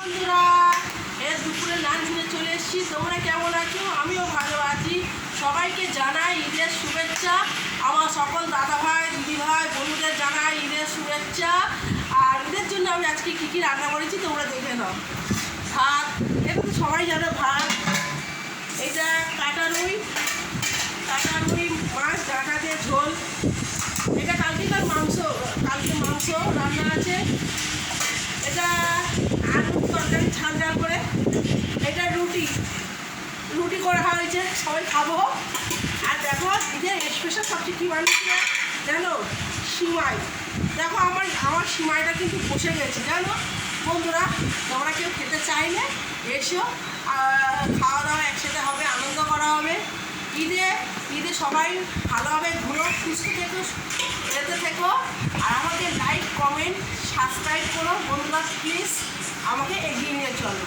বন্ধুরা, এর দুপুরে লাঞ্চ নিয়ে চলে এসেছি। তোমরা কেমন আছো? আমিও ভালো আছি। সবাইকে জানাই ঈদের শুভেচ্ছা। আমার সকল দাদা ভাই, দিদি ভাই, বন্ধুদের জানাই ঈদের শুভেচ্ছা। আর ঈদের জন্য আমি আজকে কী কী রান্না করেছি তোমরা দেখে নাও। ভাত, এটা তো সবাই জানে ভাত। এটা কাটা রুই মাছ ডাঁটা দিয়ে ঝোল। এটা কালকে মাংস রান্না আছে। এটা আলুর তরকারি ঝাল করে। এটা রুটি করা হয়েছে, সবাই খাবো। আর দেখো ঈদের স্পেশাল সবচেয়ে কী বানিয়েছে জানো? সিমাই। দেখো আমার সিমাইটা কিন্তু বসে গেছে জানো বন্ধুরা। তোমরা কেউ খেতে চাইলে এসো, খাওয়া দাওয়া একসাথে হবে, আনন্দ করা হবে। ঈদে সবাই ভালোভাবে ঘুরো, সুস্থ থেকো, এতে থেকো। আর আমাকে লাইক, কমেন্ট, সাবস্ক্রাইব করো বন্ধুরা, প্লিজ আমাকে এগিয়ে নিয়ে চলো।